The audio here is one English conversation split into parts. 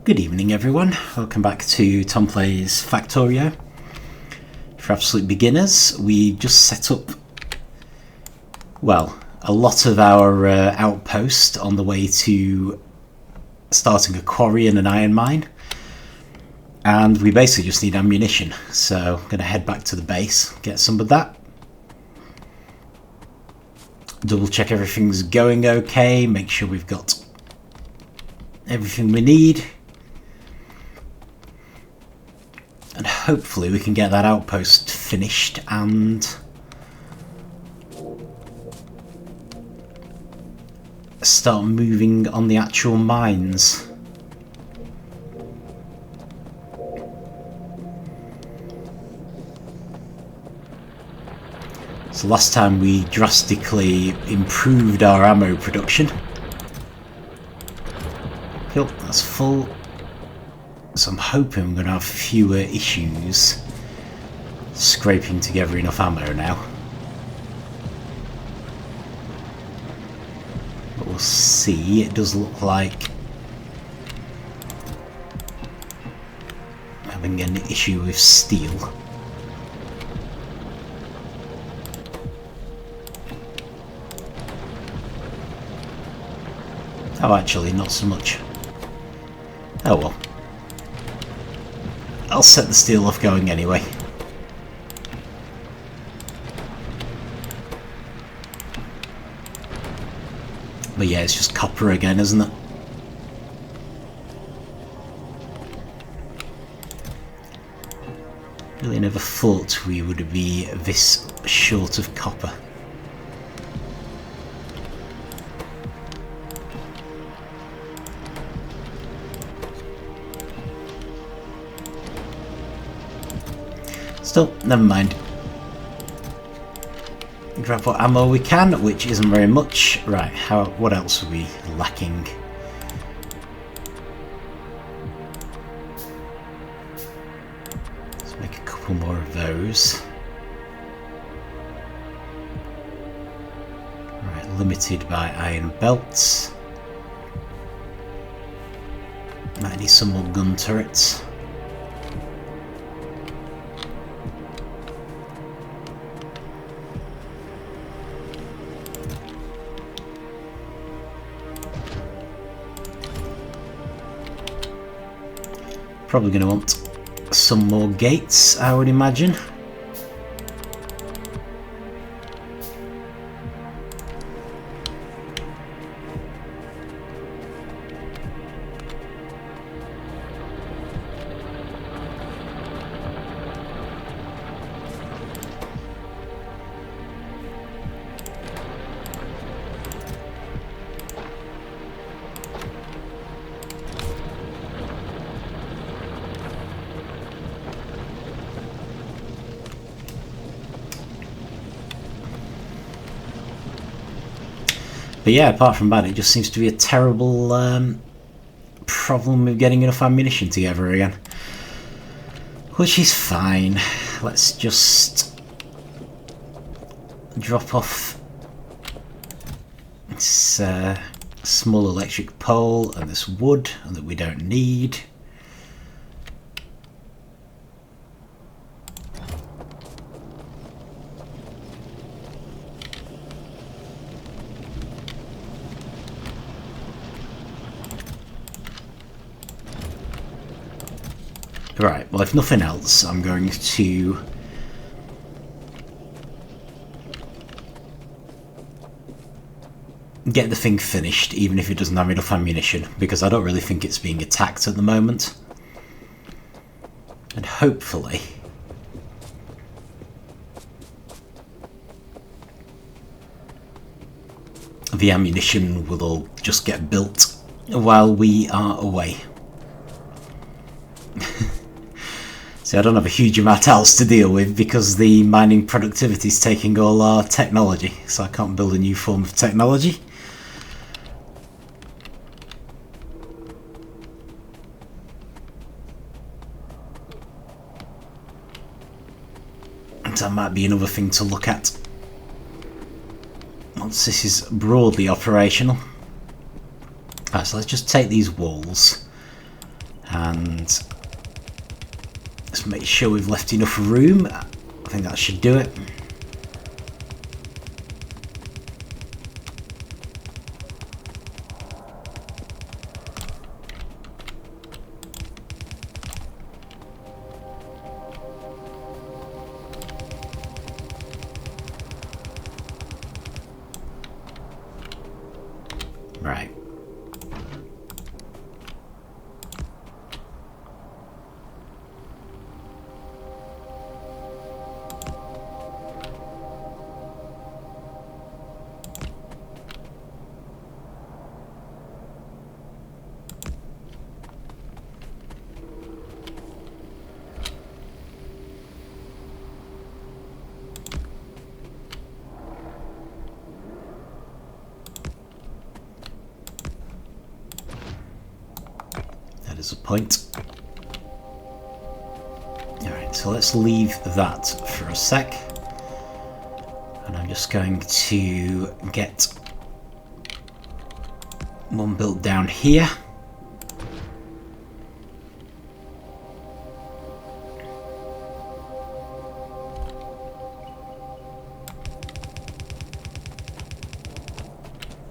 Good evening everyone, welcome back to Tom Plays Factorio. For absolute beginners, we just set up, well, a lot of our outpost on the way to starting a quarry and an iron mine. And we basically just need ammunition, so I'm going to head back to the base, get some of that. Double check everything's going okay, make sure we've got everything we need. And hopefully we can get that outpost finished and start moving on the actual mines. So last time we drastically improved our ammo production. Yep, that's full. So I'm hoping I'm going to have fewer issues scraping together enough ammo now. But we'll see. It does look like having an issue with steel. Oh, actually, not so much. Oh well. I'll set the steel off going anyway. But yeah, it's just copper again, isn't it? Really never thought we would be this short of copper. Still, never mind. Grab what ammo we can, which isn't very much. Right, what else are we lacking? Let's make a couple more of those. Right, limited by iron belts. Might need some more gun turrets. Probably going to want some more gates, I would imagine. But yeah, apart from that, it just seems to be a terrible problem with getting enough ammunition together again. Which is fine. Let's just drop off this small electric pole and this wood that we don't need. Right, well if nothing else, I'm going to get the thing finished, even if it doesn't have enough ammunition, because I don't really think it's being attacked at the moment. And hopefully the ammunition will all just get built while we are away. See, I don't have a huge amount else to deal with because the mining productivity is taking all our technology, so I can't build a new form of technology. And that might be another thing to look at once this is broadly operational. Alright, so let's just take these walls And let's make sure we've left enough room. I think that should do it. Right. That is a point. Alright, so let's leave that for a sec. And I'm just going to get one built down here.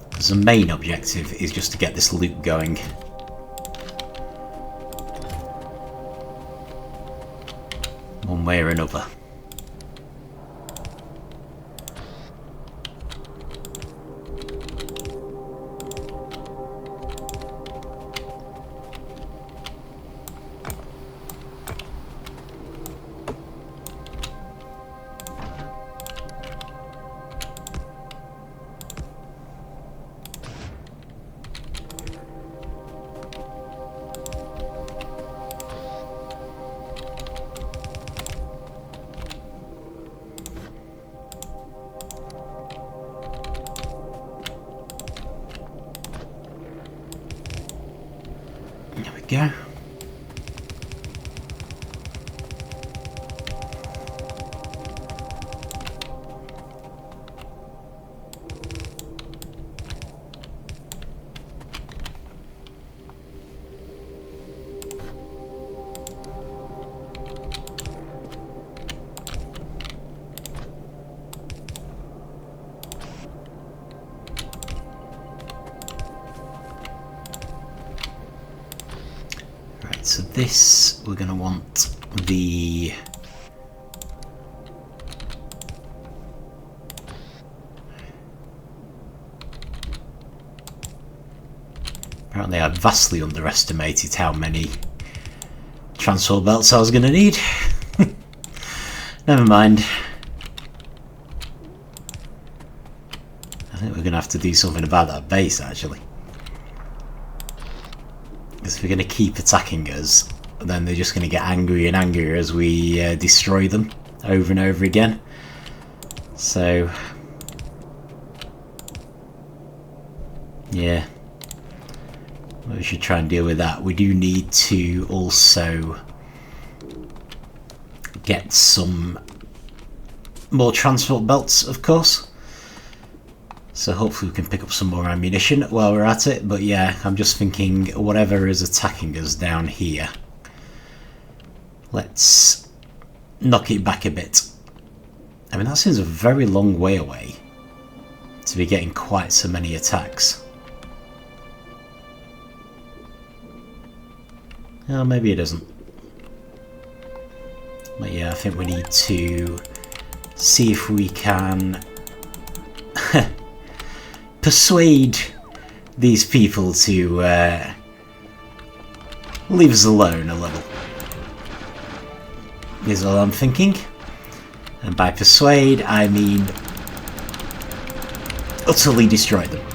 Because the main objective is just to get this loop going. One way or another. There we go. So this, we're going to want the apparently I vastly underestimated how many transport belts I was going to need. Never mind. I think we're going to have to do something about that base actually. If we're going to keep attacking us, then they're just going to get angrier and angrier as we destroy them over and over again. So, yeah, we should try and deal with that. We do need to also get some more transport belts, of course. So hopefully we can pick up some more ammunition while we're at it. But yeah, I'm just thinking whatever is attacking us down here, let's knock it back a bit. I mean, that seems a very long way away to be getting quite so many attacks. Oh, maybe it doesn't. But yeah, I think we need to see if we can persuade these people to leave us alone a little, is all I'm thinking. And by persuade, I mean utterly destroy them.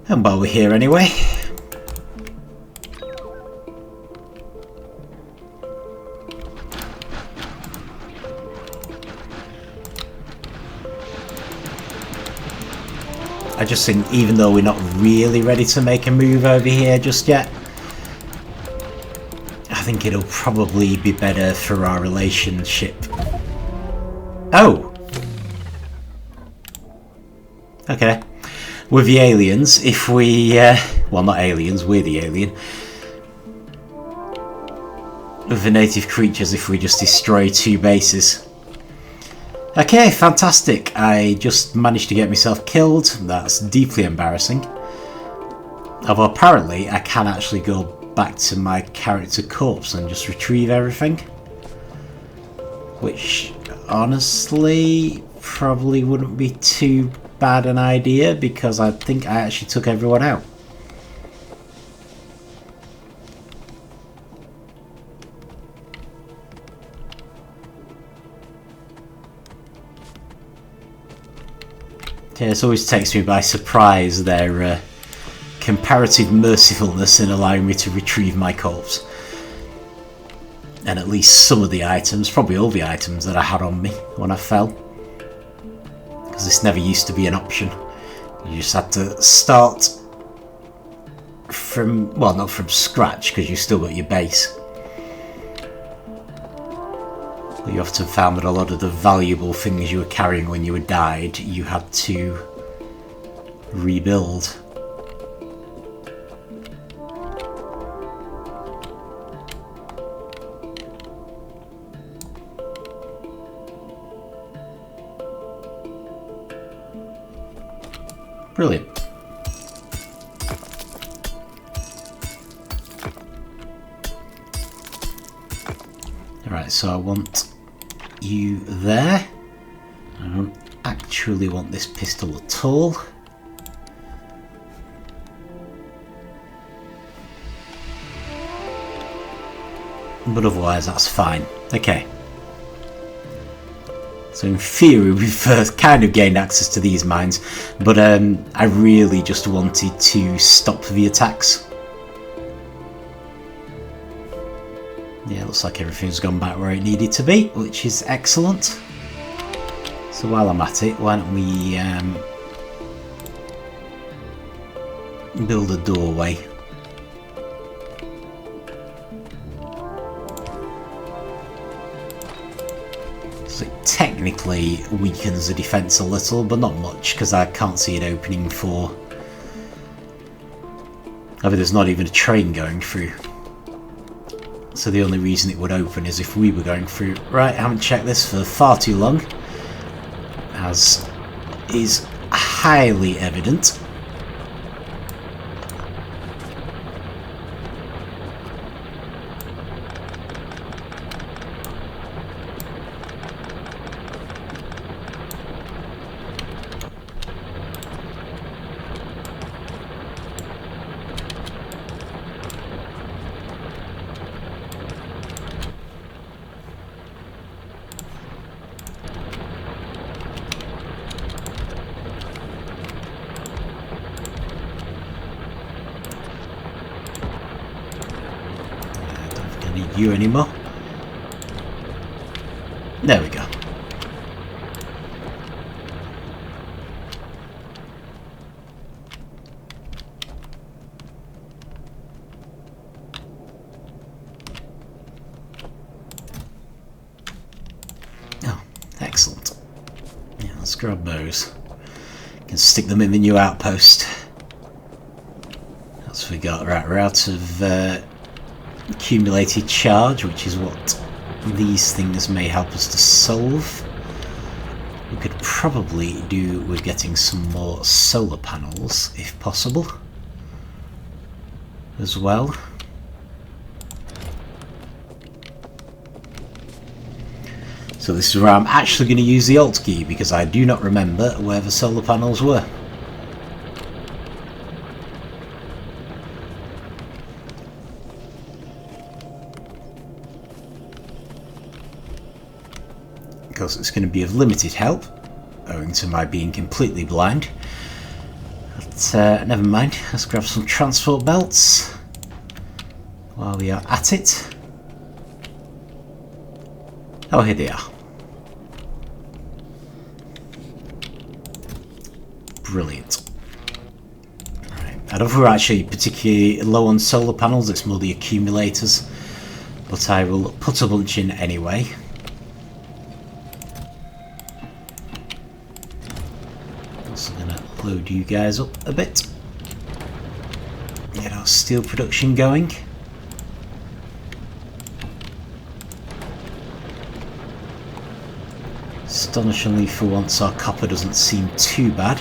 And while we're here anyway, I just think even though we're not really ready to make a move over here just yet, I think it'll probably be better for our relationship. Oh! Okay. With the aliens, if we... well, not aliens, we're the alien. With the native creatures, if we just destroy 2 bases. Okay, fantastic. I just managed to get myself killed. That's deeply embarrassing. Although apparently I can actually go back to my character corpse and just retrieve everything. Which, honestly, probably wouldn't be too bad an idea, because I think I actually took everyone out. Yeah, it always takes me by surprise, their comparative mercifulness in allowing me to retrieve my corpse. And at least some of the items, probably all the items that I had on me when I fell. Because this never used to be an option. You just had to start from, well, not from scratch, because you still got your base. You often found that a lot of the valuable things you were carrying when you had died, you had to rebuild. Brilliant. Alright, so I want you there. I don't actually want this pistol at all. But otherwise that's fine. Okay. So in theory we've kind of gained access to these mines, but I really just wanted to stop the attacks. Yeah, looks like everything's gone back where it needed to be, which is excellent. So while I'm at it, why don't we build a doorway. So it technically weakens the defence a little, but not much, because I can't see it opening for... I mean, there's not even a train going through. So the only reason it would open is if we were going through. Right, I haven't checked this for far too long, as is highly evident. Need you anymore. There we go. Oh, excellent. Yeah, let's grab those. Can stick them in the new outpost. That's what we got. Right, we're out of accumulated charge, which is what these things may help us to solve. We could probably do with getting some more solar panels, if possible, as well. So this is where I'm actually going to use the Alt key, because I do not remember where the solar panels were. Because it's going to be of limited help, owing to my being completely blind. But never mind, let's grab some transport belts while we are at it. Oh, here they are. Brilliant. Right. I don't know if we're actually particularly low on solar panels, it's more the accumulators but I will put a bunch in anyway. Also going to load you guys up a bit. Get our steel production going. Astonishingly, for once, our copper doesn't seem too bad.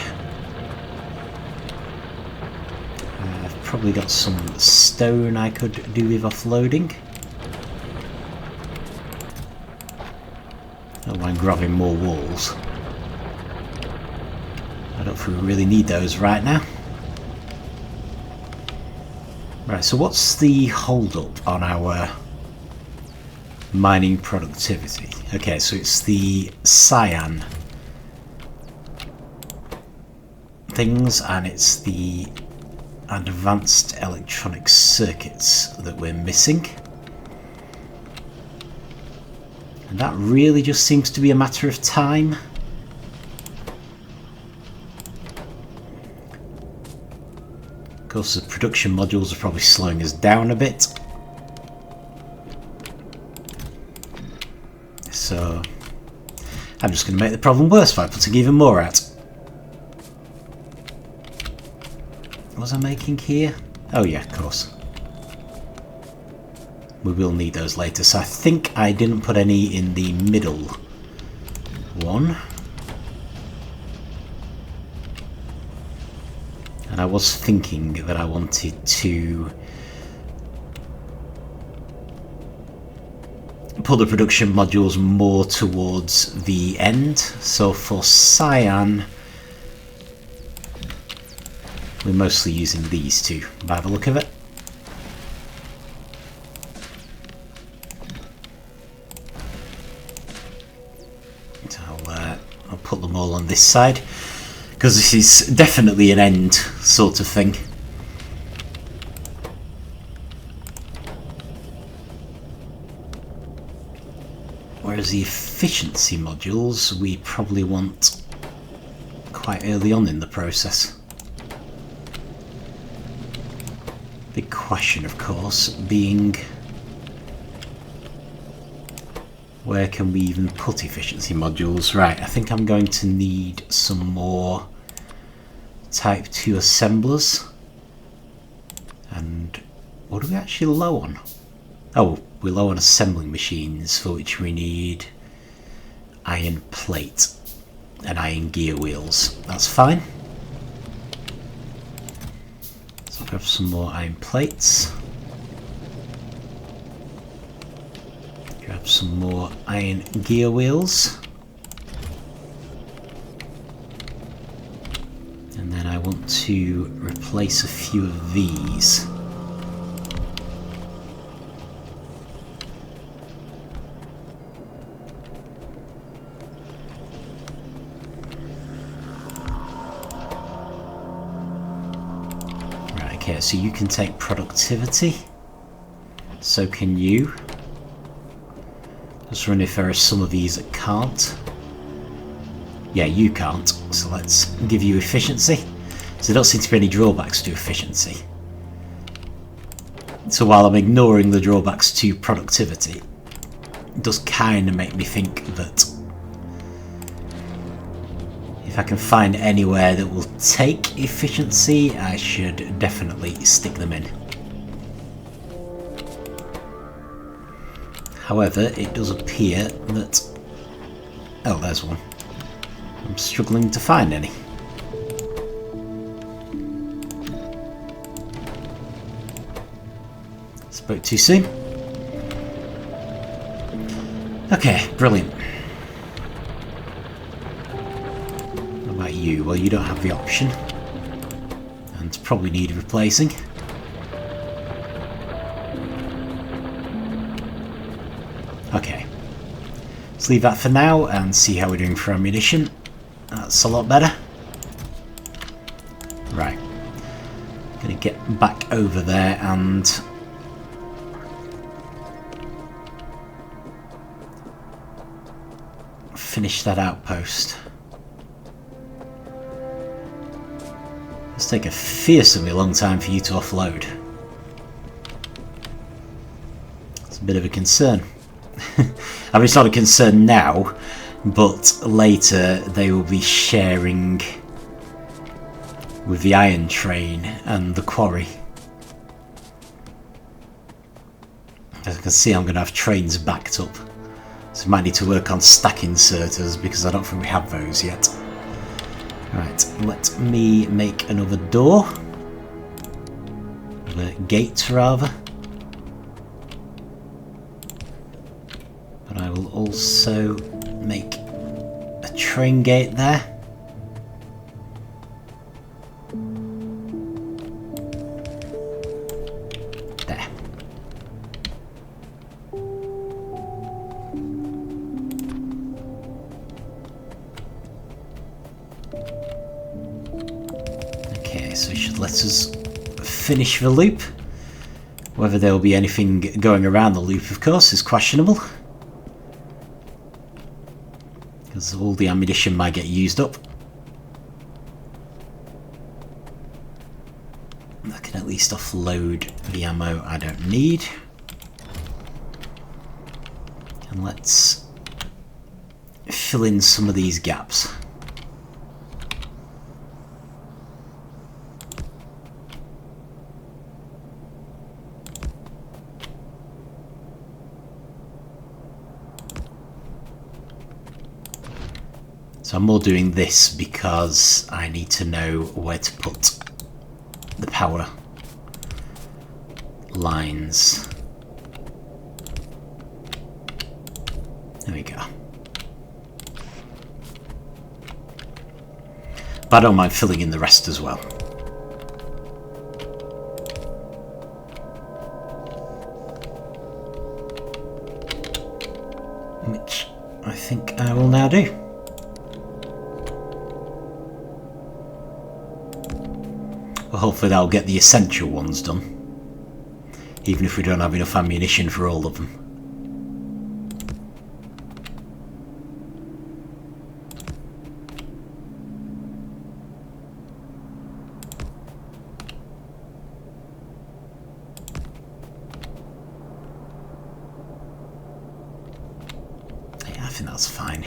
I've probably got some stone I could do with offloading. I don't mind grabbing more walls. I don't think we really need those right now. Right, so what's the hold up on our mining productivity? Okay, so it's the cyan things, and it's the advanced electronic circuits that we're missing. And that really just seems to be a matter of time. Of course, the production modules are probably slowing us down a bit. So I'm just going to make the problem worse by putting even more out. What was I making here? Oh yeah, of course. We will need those later, so I think I didn't put any in the middle one. And I was thinking that I wanted to put the production modules more towards the end. So for cyan, we're mostly using these two, by the look of it. So I'll put them all on this side, because this is definitely an end sort of thing. Whereas the efficiency modules we probably want quite early on in the process. Big question, of course, being where can we even put efficiency modules? Right, I think I'm going to need some more Type 2 assemblers. And what are we actually low on? Oh, we're low on assembling machines, for which we need iron plate and iron gear wheels. That's fine. So grab some more iron plates. Grab some more iron gear wheels. And then I want to replace a few of these. Right, okay, so you can take productivity. So can you. Just wondering if there are some of these that can't. Yeah, you can't, so let's give you efficiency. So there don't seem to be any drawbacks to efficiency. So while I'm ignoring the drawbacks to productivity, it does kind of make me think that if I can find anywhere that will take efficiency, I should definitely stick them in. However, it does appear that... Oh, there's one. I'm struggling to find any. Spoke too soon. Okay, brilliant. What about you? Well, you don't have the option. And probably need replacing. Okay. Let's leave that for now and see how we're doing for ammunition. That's a lot better. Right. Gonna get back over there and finish that outpost. It's taken a fearsomely long time for you to offload. It's a bit of a concern. I mean, it's not a concern now, but later they will be sharing with the iron train and the quarry. As you can see, I'm going to have trains backed up, so I might need to work on stack inserters because I don't think we have those yet. Right, let me make another door, another gate rather. But I will also make a train gate there. There. Okay, so it should let us finish the loop. Whether there will be anything going around the loop, of course, is questionable. Because all the ammunition might get used up. I can at least offload the ammo I don't need. And let's fill in some of these gaps. So I'm more doing this because I need to know where to put the power lines. There we go. But I don't mind filling in the rest as well. Which I think I will now do. Well, hopefully that'll get the essential ones done, even if we don't have enough ammunition for all of them. Yeah, I think that's fine.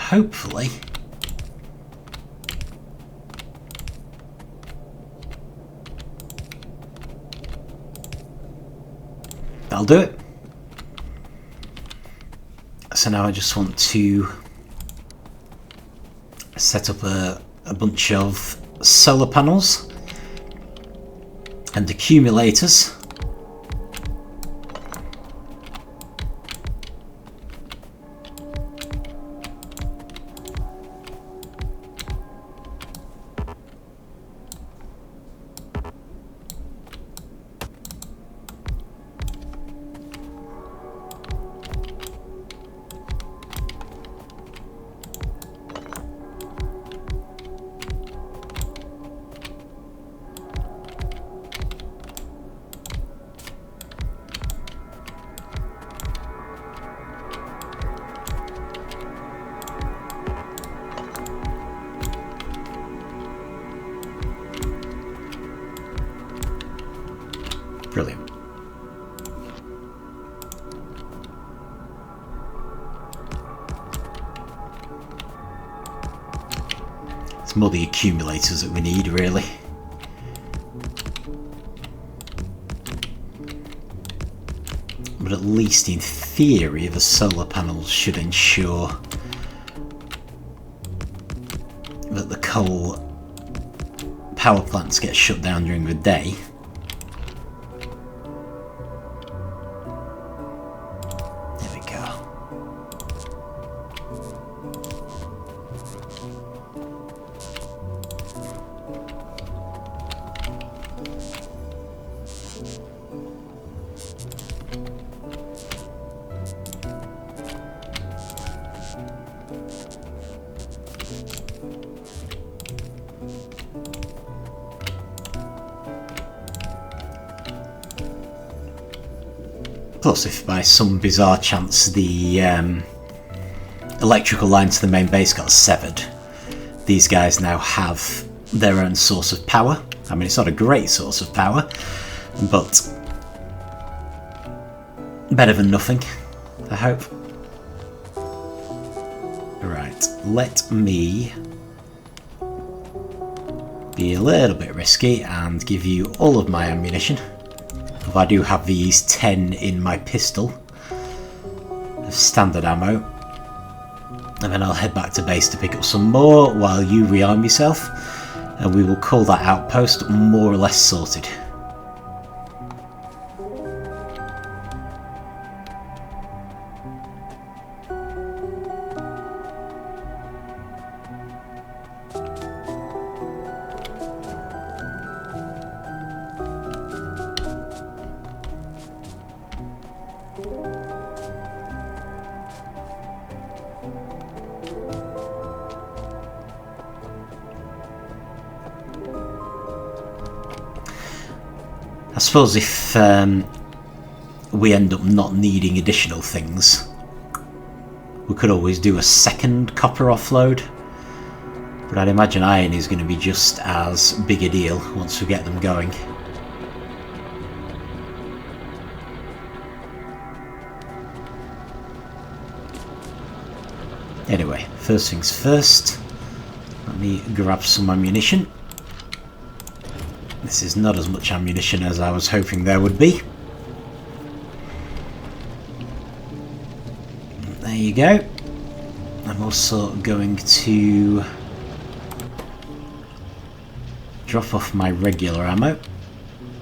Hopefully that'll do it. So now I just want to set up a bunch of solar panels and accumulators. Brilliant. It's more the accumulators that we need, really. But at least in theory, the solar panels should ensure that the coal power plants get shut down during the day. Plus, if by some bizarre chance the electrical line to the main base got severed, these guys now have their own source of power. I mean, it's not a great source of power, but better than nothing, I hope. Right, let me be a little bit risky and give you all of my ammunition. If I do have these 10 in my pistol of standard ammo, and then I'll head back to base to pick up some more while you rearm yourself, and we will call that outpost more or less sorted. I suppose if we end up not needing additional things, we could always do a second copper offload, but I'd imagine iron is going to be just as big a deal once we get them going. Anyway, first things first, let me grab some ammunition. This is not as much ammunition as I was hoping there would be. There you go. I'm also going to drop off my regular ammo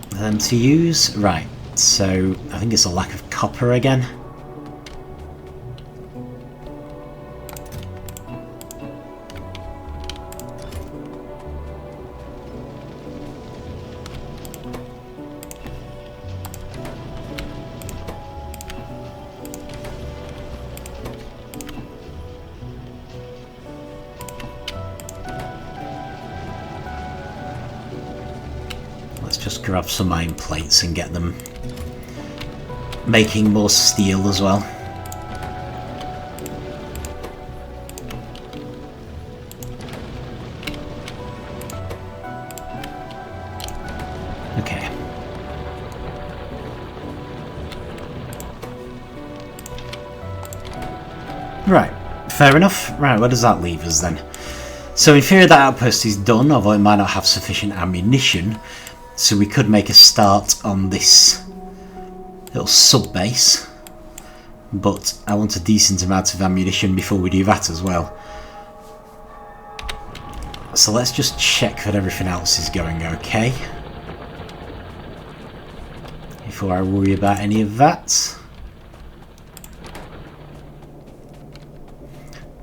for them to use. Right, so I think it's a lack of copper again. Just grab some iron plates and get them making more steel as well. Okay. Right, fair enough. Right, where does that leave us then? So in theory that outpost is done, although it might not have sufficient ammunition. So we could make a start on this little sub-base, but I want a decent amount of ammunition before we do that as well. So let's just check that everything else is going okay before I worry about any of that.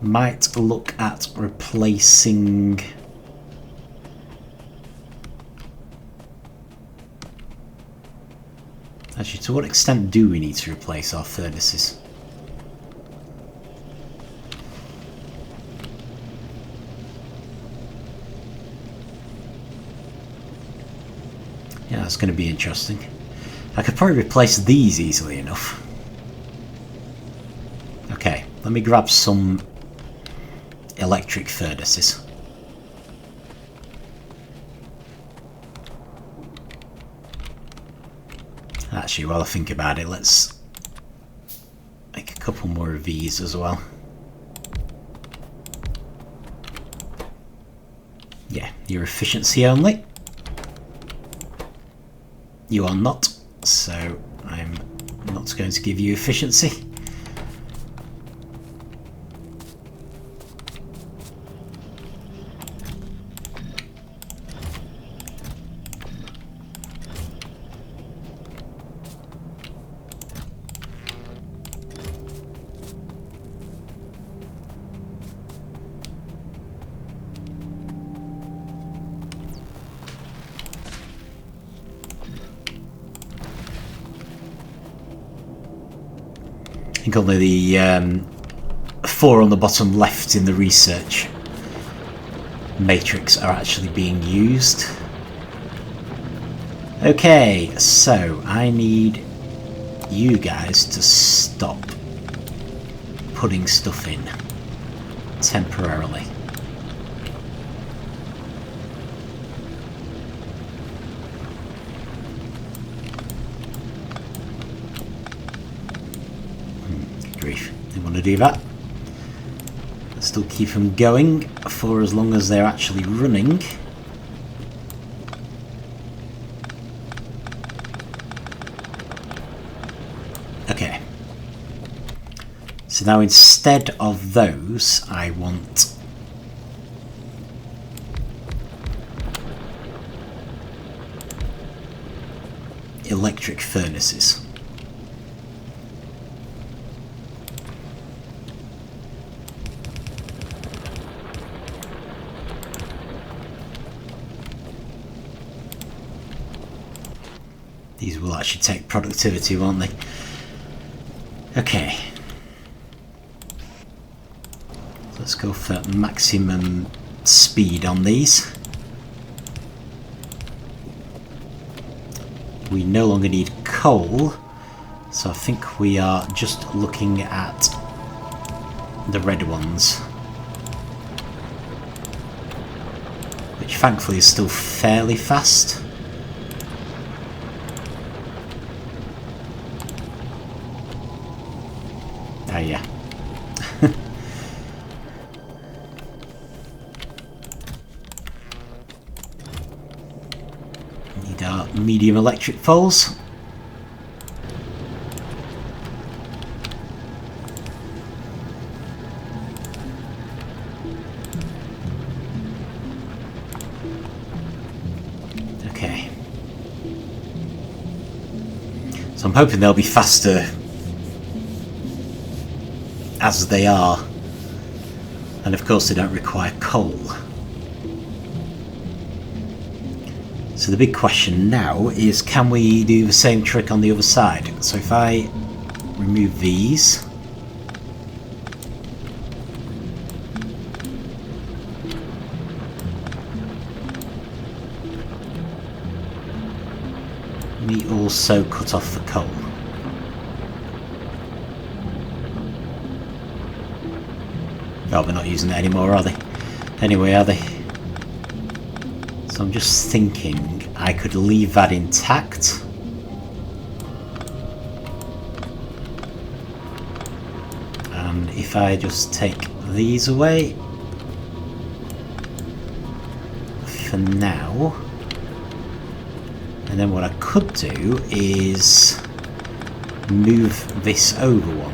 Might look at replacing... Actually, to what extent do we need to replace our furnaces? Yeah, that's going to be interesting. I could probably replace these easily enough. Okay, let me grab some electric furnaces. Actually, while I think about it, let's make a couple more of these as well. Yeah, your efficiency only. You are not, so I'm not going to give you efficiency. I think only the 4 on the bottom left in the research matrix are actually being used. Okay, so I need you guys to stop putting stuff in temporarily. Grief, didn't want to do that. Still keep them going for as long as they're actually running. Okay. So now instead of those, I want electric furnaces. These will actually take productivity, won't they? Okay. Let's go for maximum speed on these. We no longer need coal, so I think we are just looking at the red ones, which thankfully is still fairly fast. Oh yeah. Need our medium electric poles. Okay. So I'm hoping they'll be faster as they are, and of course they don't require coal. So the big question now is, can we do the same trick on the other side? So if I remove these, we also cut off the coal. Oh, they're not using it anymore, are they? Anyway, are they? So I'm just thinking I could leave that intact. And if I just take these away for now, and then what I could do is move this over one.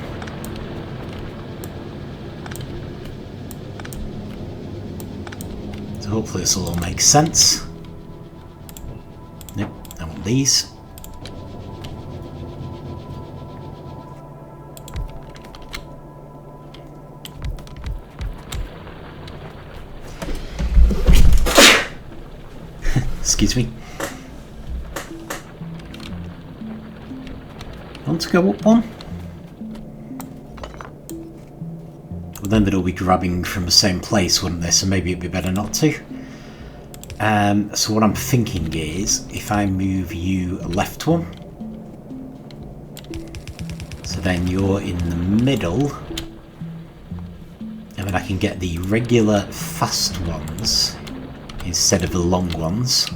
Hopefully this will all make sense. Nope, I want these. Excuse me. Want to go up one? Well, then they'd all be grabbing from the same place, wouldn't they? So maybe it'd be better not to. So what I'm thinking is, if I move you left one, so then you're in the middle, and then I can get the regular fast ones instead of the long ones.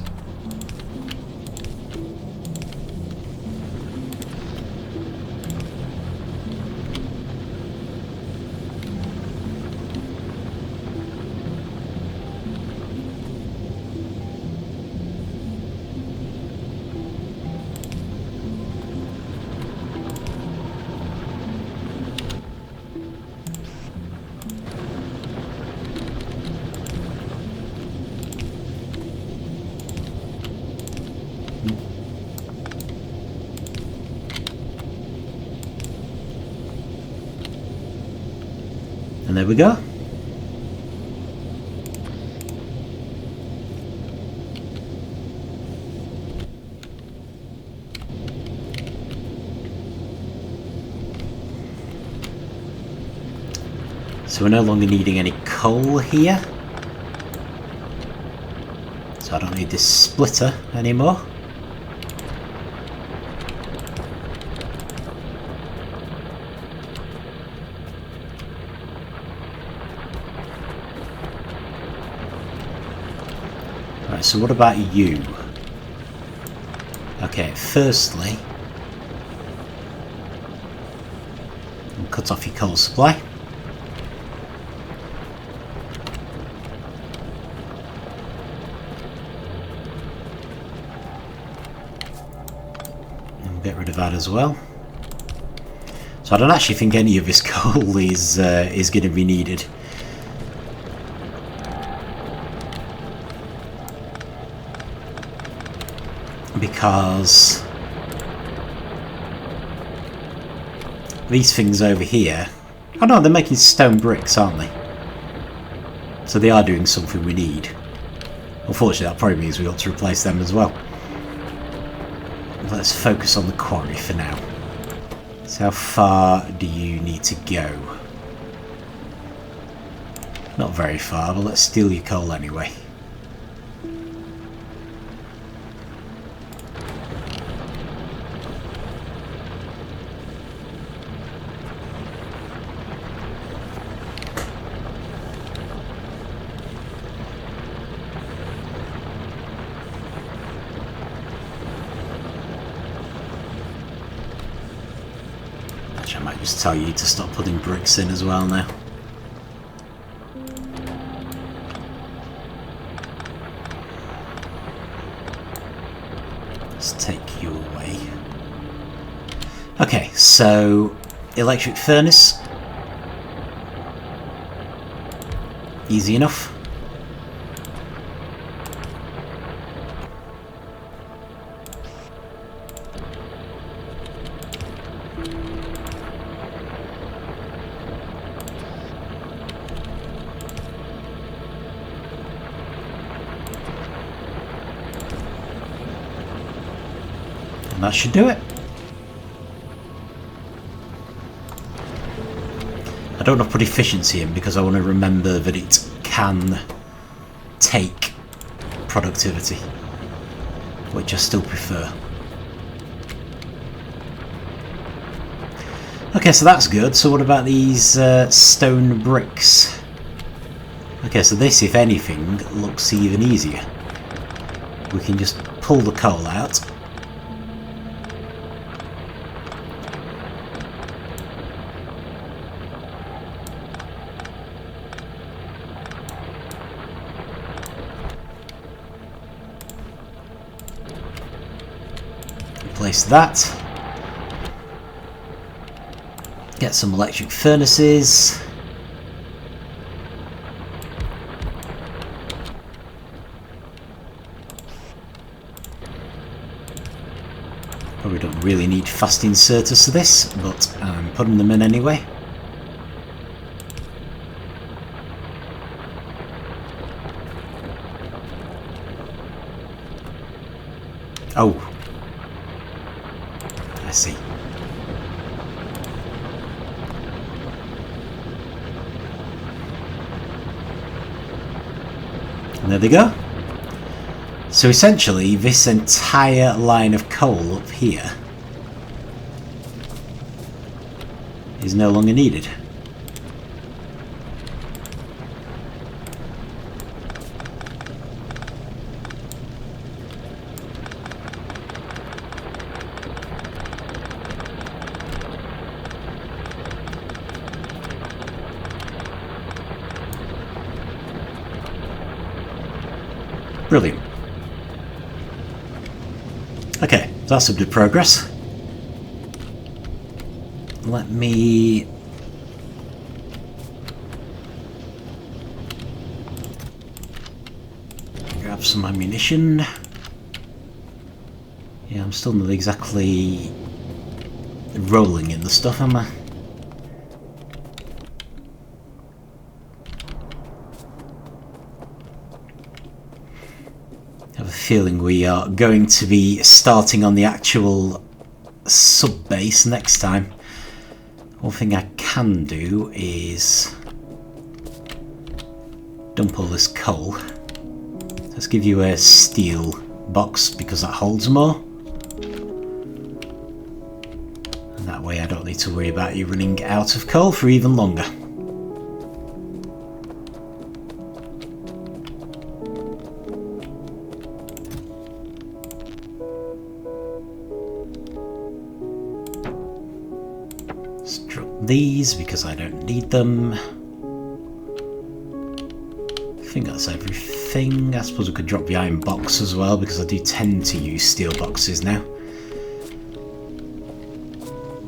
And there we go. So we're no longer needing any coal here. So I don't need this splitter anymore. Right, so what about you? Okay, firstly, we'll cut off your coal supply. And we'll get rid of that as well. So I don't actually think any of this coal is going to be needed. Because these things over here... Oh no, they're making stone bricks, aren't they? So they are doing something we need. Unfortunately, that probably means we ought to replace them as well. Let's focus on the quarry for now. So how far do you need to go? Not very far, but let's steal your coal anyway. I might just tell you to stop putting bricks in as well now. Let's take you away. Okay, so electric furnace. Easy enough. That should do it. I don't want to put efficiency in because I want to remember that it can take productivity, which I still prefer. Okay, so that's good. So what about these stone bricks? Okay, so this, if anything, looks even easier. We can just pull the coal out. Replace that. Get some electric furnaces. Probably don't really need fast inserters to this, but I'm putting them in anyway. Oh. I see. And there they go. So essentially, this entire line of coal up here is no longer needed. Brilliant. Okay, that's some good progress. Let me grab some ammunition. Yeah, I'm still not exactly rolling in the stuff, am I? I have a feeling we are going to be starting on the actual sub-base next time. One thing I can do is dump all this coal. Let's give you a steel box because that holds more. And that way I don't need to worry about you running out of coal for even longer. these because I don't need them. I think that's everything. I suppose we could drop the iron box as well because I do tend to use steel boxes now.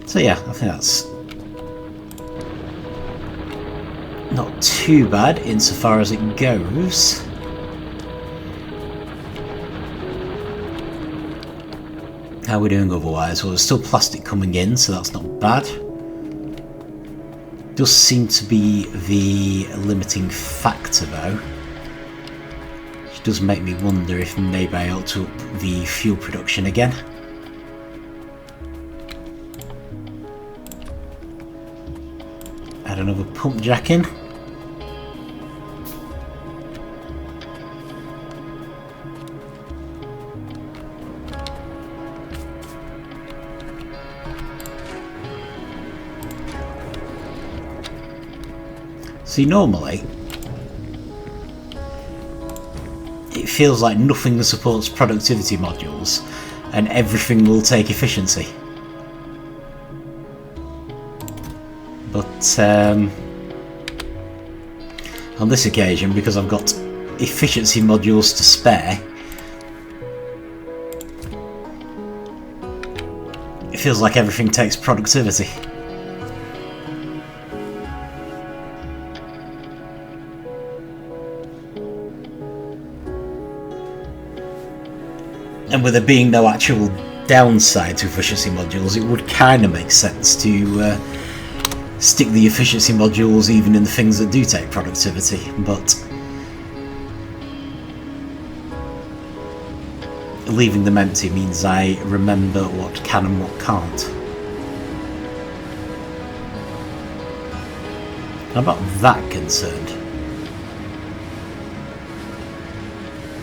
So yeah, I think that's not too bad insofar as it goes. How are we doing otherwise? Well, there's still plastic coming in, so that's not bad. Does seem to be the limiting factor though, which does make me wonder if maybe I ought to up the fuel production again. Add another pump jack in. See, normally it feels like nothing supports productivity modules and everything will take efficiency. But on this occasion, because I've got efficiency modules to spare, it feels like everything takes productivity. And with there being no actual downside to efficiency modules, it would kind of make sense to stick the efficiency modules even in the things that do take productivity, but leaving them empty means I remember what can and what can't. I'm not that concerned.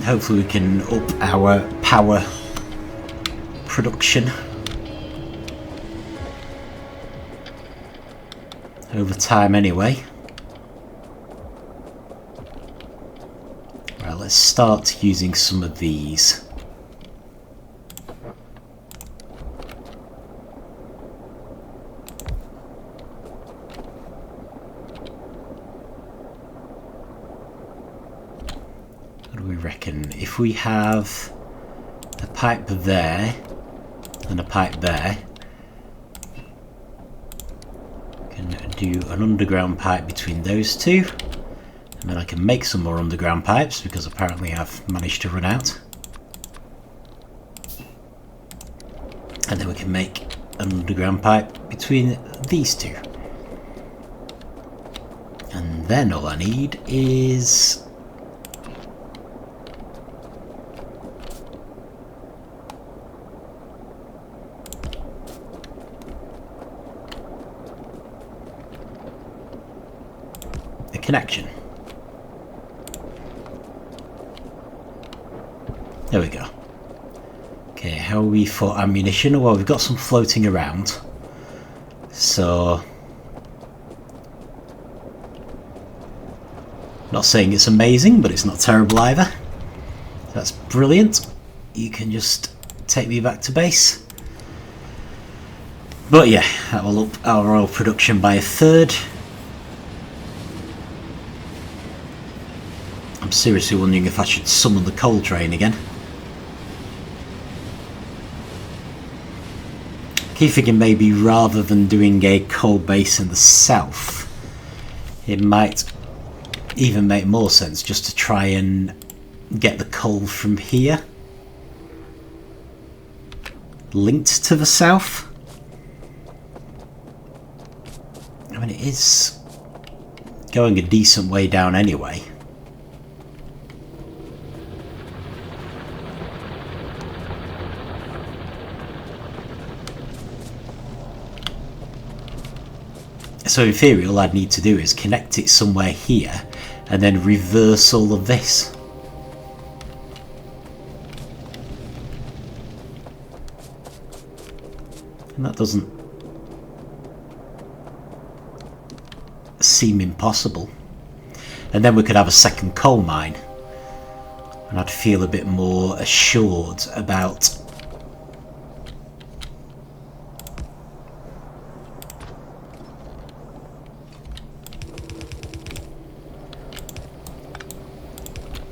Hopefully we can up our power production over time anyway. Right, let's start using some of these. What do we reckon? If we have a pipe there and a pipe there, can do an underground pipe between those two, and then I can make some more underground pipes because apparently I've managed to run out, and then we can make an underground pipe between these two, and then all I need is connection. There we go. Okay, how are we for ammunition? Well, we've got some floating around, so not saying it's amazing, but it's not terrible either. That's brilliant. You can just take me back to base. But yeah, that will up our oil production by a third. I'm seriously wondering if I should summon the coal train again. Keep thinking maybe rather than doing a coal base in the south, it might even make more sense just to try and get the coal from here linked to the south. I mean, it is going a decent way down anyway. So in theory all I'd need to do is connect it somewhere here and then reverse all of this. And that doesn't seem impossible. And then we could have a second coal mine and I'd feel a bit more assured about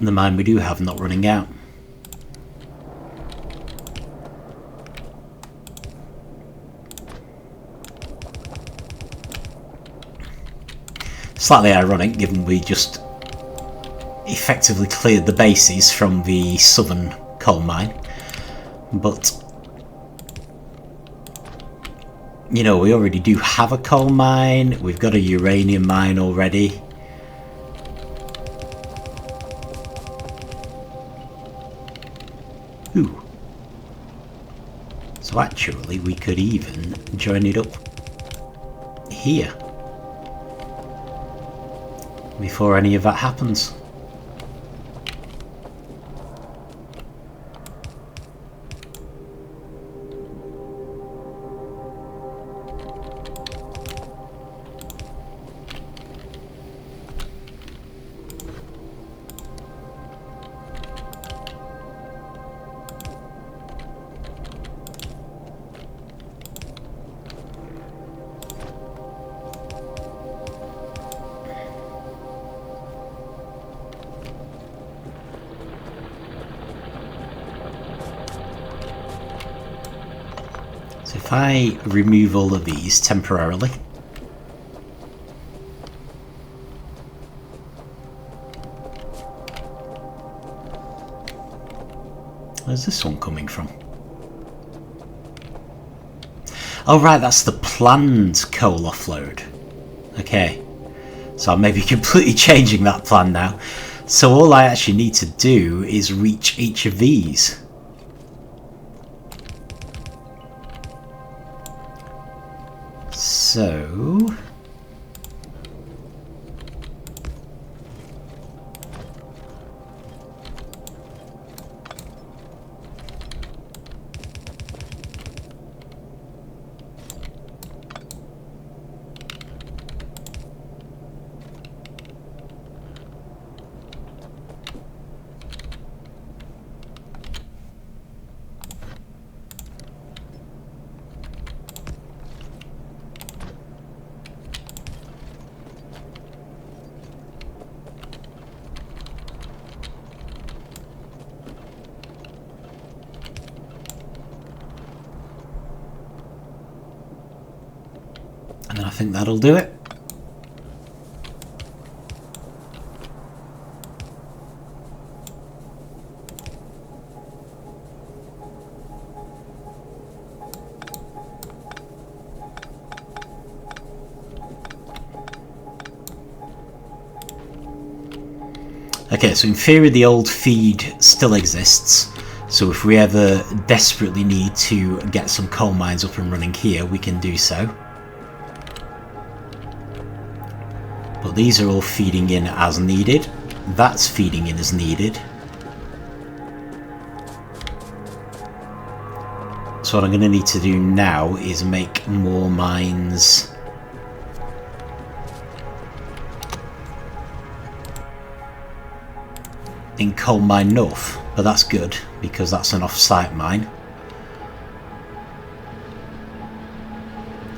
the mine we do have not running out. Slightly ironic, given we just effectively cleared the bases from the southern coal mine, but you know, we already do have a coal mine, we've got a uranium mine already. Ooh. So actually we could even join it up here before any of that happens. So if I remove all of these temporarily, where's this one coming from? Oh right, that's the planned coal offload. Okay, so I may be completely changing that plan now. So all I actually need to do is reach each of these. So and I think that'll do it. Okay, so in theory the old feed still exists, so if we ever desperately need to get some coal mines up and running here, we can do so. But these are all feeding in as needed. That's feeding in as needed. So what I'm going to need to do now is make more mines in Coal Mine North, but that's good because that's an off-site mine.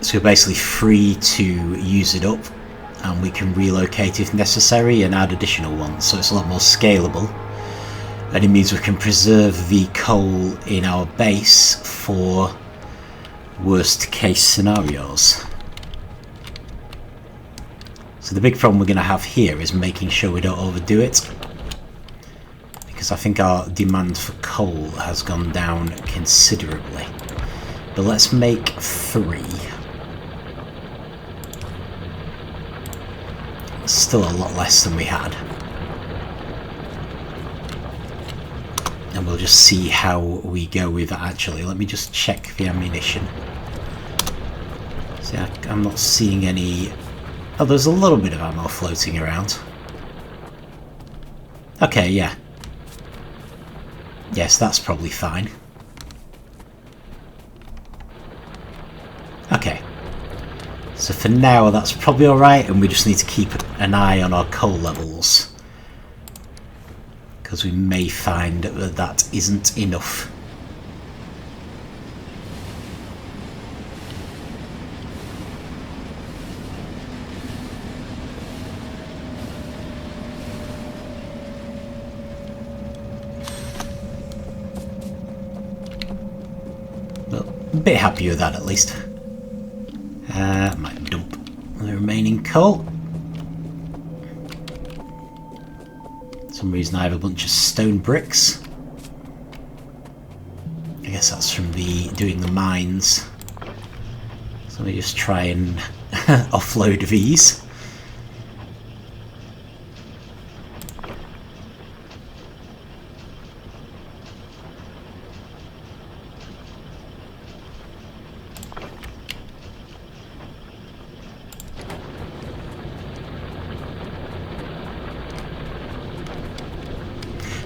So we're basically free to use it up, and we can relocate if necessary and add additional ones, so it's a lot more scalable, and it means we can preserve the coal in our base for worst case scenarios. So the big problem we're going to have here is making sure we don't overdo it, because I think our demand for coal has gone down considerably. But let's make 3. Still a lot less than we had. And we'll just see how we go with that actually. Let me just check the ammunition. See, I'm not seeing any... Oh, there's a little bit of ammo floating around. Okay, yeah. Yes, that's probably fine. Okay. So for now, that's probably alright, and we just need to keep an eye on our coal levels, because we may find that that isn't enough. A bit happy with that at least. Might dump the remaining coal. For some reason I have a bunch of stone bricks. I guess that's from doing the mines. So let me just try and offload these.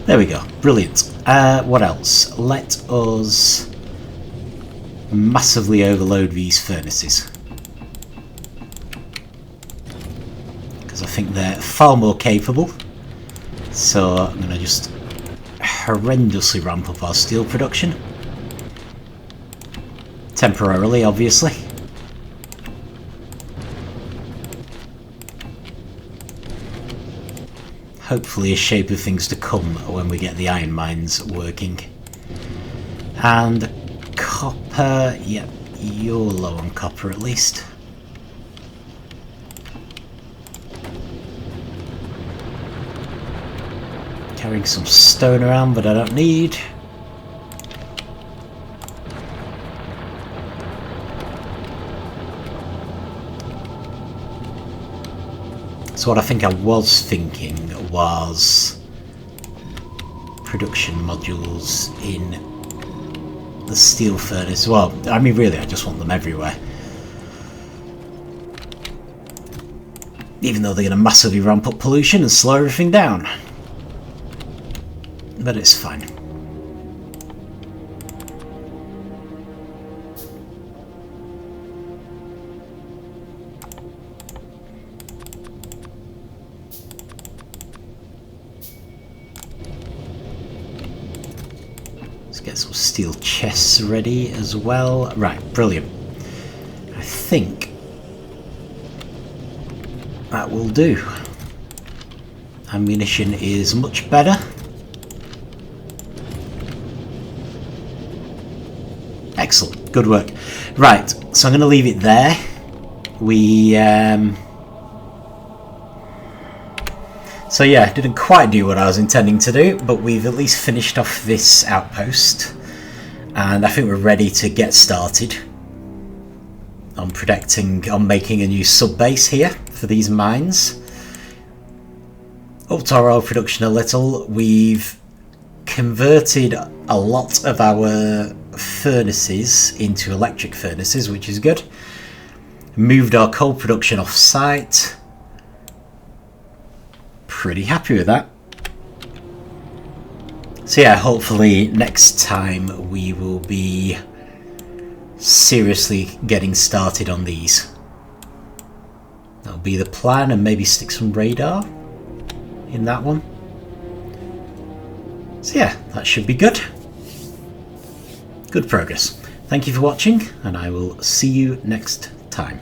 There we go, brilliant. What else? Let us massively overload these furnaces, because I think they're far more capable. So I'm going to just horrendously ramp up our steel production. Temporarily, obviously. Hopefully a shape of things to come when we get the iron mines working. And copper, yep, you're low on copper at least. Carrying some stone around, but I don't need. So what I think I was thinking was production modules in the steel furnace. Well, I mean really I just want them everywhere. Even though they're going to massively ramp up pollution and slow everything down. But it's fine. Get some steel chests ready as well. Right, brilliant. I think that will do. Ammunition is much better. Excellent, good work. Right, so I'm going to leave it there. So yeah, didn't quite do what I was intending to do, but we've at least finished off this outpost, and I think we're ready to get started on making a new sub-base here for these mines. Upped our oil production a little. We've converted a lot of our furnaces into electric furnaces, which is good. Moved our coal production off-site. Pretty happy with that. So yeah, hopefully next time we will be seriously getting started on these. That'll be the plan, and maybe stick some radar in that one. So yeah, that should be good. Good progress. Thank you for watching, and I will see you next time.